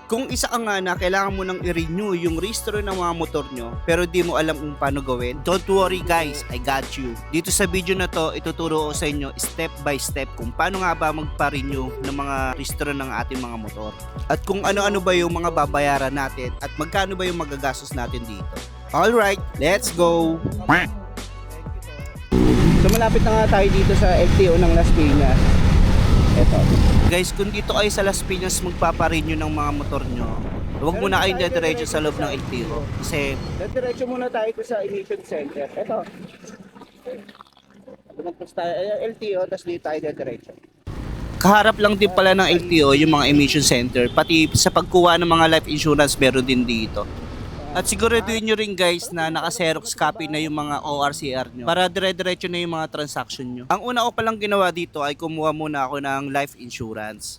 Kung isa ka nga na kailangan mo nang i-renew yung registro ng mga motor nyo pero di mo alam kung paano gawin, don't worry guys, I got you. Dito sa video na to, ituturo ko sa inyo step by step kung paano nga ba magpa-renew ng mga registro ng ating mga motor. At kung ano-ano ba yung mga babayaran natin at magkano ba yung magagastos natin dito. Alright, let's go! So malapit na nga tayo dito sa LTO ng Las Piñas. Eto. Guys, kung dito kayo sa Las Piñas magpaparenew ng mga motor nyo, huwag muna kayong dediretso sa loob ng LTO. Kasi dediretso muna tayo sa emission center. Eto. Lumagpas tayo LTO, tapos dito tayo dediretso. Kaharap lang din pala ng LTO yung mga emission center, pati sa pagkuha ng mga life insurance meron din dito. At siguraduhin nyo rin guys na naka-Xerox copy na yung mga ORCR nyo para dire-diretso na yung mga transaction nyo. Ang una ko palang ginawa dito ay kumuha muna ako ng life insurance.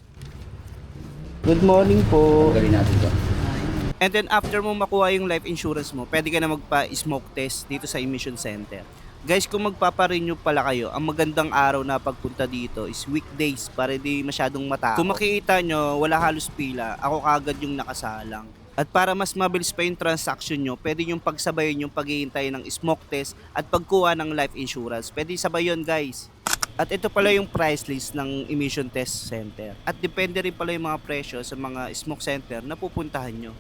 Good morning po. Galing natin to. And then after mo makuha yung life insurance mo, pwede ka na magpa-smoke test dito sa emission center. Guys, kung magpapa-renew pala kayo, ang magandang araw na pagpunta dito is weekdays para di masyadong matao. Kung makikita nyo, wala halos pila, ako kagad yung nakasalang. At para mas mabilis pa yung transaction nyo, pwede yung pagsabayin yung paghihintay ng smoke test at pagkuha ng life insurance. Pwede sabay yun guys. At ito pala yung price list ng emission test center. At depende rin pala yung mga presyo sa mga smoke center na pupuntahan nyo.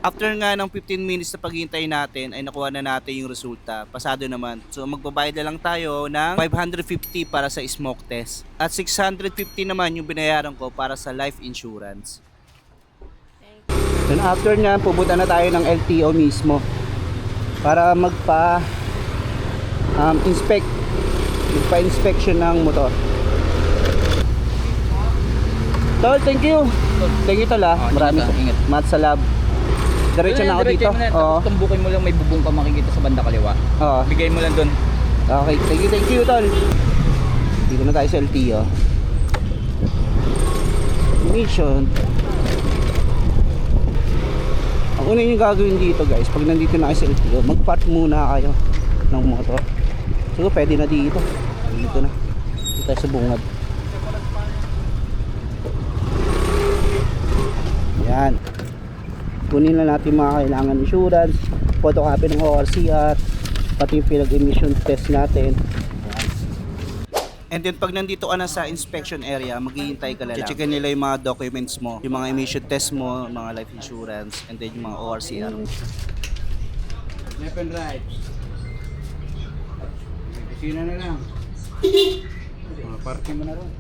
After nga ng 15 minutes na paghihintay natin ay nakuha na natin yung resulta. Pasado naman. So magbabayad na lang tayo ng 550 para sa smoke test. At 650 naman yung binayaran ko para sa life insurance. Then after nyan, pupunta na tayo ng LTO mismo para magpa-inspection ng motor. Tol, thank you. Thank you tol ah. Marami. Ingat. Mat sa lab. Diretso na ako dito. Oo. Tumbukin mo lang, may bubong pa makikita sa banda kaliwa. Oo. Bigay mo lang doon. Okay, thank you tol. Dito na tayo sa LTO. Mission. Ang una yung gagawin dito guys, pag nandito na kayo sa LTO, mag-park muna kayo ng motor. So pwede na dito. Dito na. Dito tayo sa bungad. Yan. Kunin na natin mga kailangan insurance, photocopy ng ORCR, pati yung pinag-emission test natin. And then pag nandito ka na sa inspection area, maghihintay ka lang. Checkin nila yung mga documents mo, yung mga emission test mo, mga life insurance, and then yung mga ORCR. Left and right. Sino na lang. Mga parking mo na rin.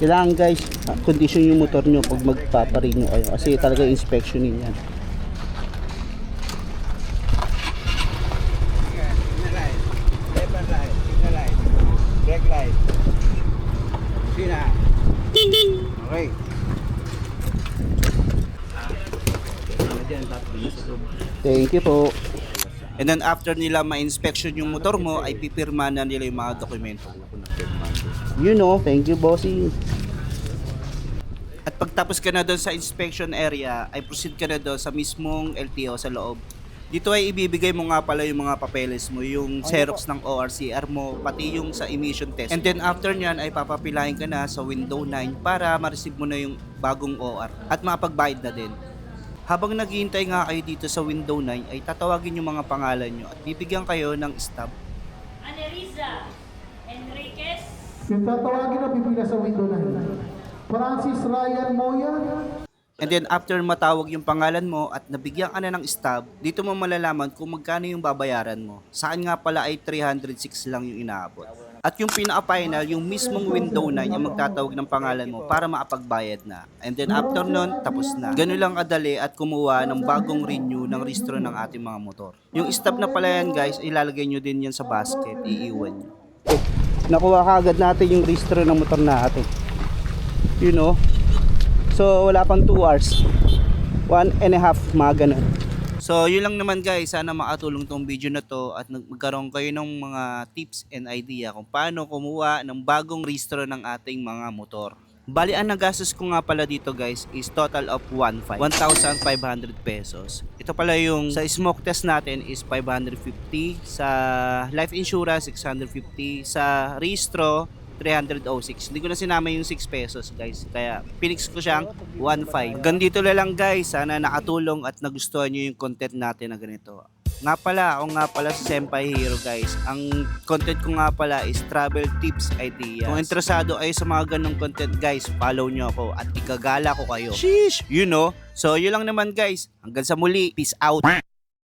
Kailangan guys, condition yung motor nyo pag magpaparenew kayo kasi talaga inspection yan. Brake light. Sina. Okay. Thank you po. And then after nila ma-inspection yung motor mo, ay pipirma na nila yung mga dokumento. You know, thank you bossy. At pagtapos ka na doon sa inspection area, ay proceed ka na doon sa mismong LTO sa loob. Dito ay ibibigay mo nga pala yung mga papeles mo, yung Xerox ng ORCR mo, pati yung sa emission test. And then after nyan ay papapilahin ka na sa window 9 para ma-receive mo na yung bagong OR at makapagbayad na din. Habang naghihintay nga kayo dito sa window 9 ay tatawagin yung mga pangalan nyo at bibigyan kayo ng stop. Aneriza Enriquez. Yung tatawagin na pipila sa window na yun. Francis Ryan Moya. And then after matawag yung pangalan mo at nabigyan ka na ng stub, dito mo malalaman kung magkano yung babayaran mo. Saan nga pala ay 306 lang yung inaabot. At yung pinaka-final, yung mismong window 9 yung magtatawag ng pangalan mo para makapagbayad na. And then after nun, tapos na. Ganun lang kadali at kumuha ng bagong renew ng registro ng ating mga motor. Yung stub na pala yan guys, ilalagay nyo din yan sa basket, iiwan nyo. Nakuha kagad natin yung registro ng motor natin. You know? So wala pang 2 hours, 1.5 mga ganun. So yun lang naman guys, sana makatulong tong video na to at magkaroon kayo ng mga tips and idea kung paano kumuha ng bagong registro ng ating mga motor. Bali ang nagastos ko nga pala dito guys is total of 1,500 pesos. Ito pala yung sa smoke test natin is 550, sa life insurance 650, sa registro 306. Hindi ko na sinama yung 6 pesos guys. Kaya pinix ko siyang 1.5. Ganito na lang guys. Sana nakatulong at nagustuhan nyo yung content natin na ganito. Nga pala, ako nga pala si Senpai Hero guys. Ang content ko nga pala is travel tips ideas. Kung interesado kayo sa mga ganong content guys, follow nyo ako at ikagala ko kayo. Sheesh! You know? So yun lang naman guys. Hanggang sa muli. Peace out!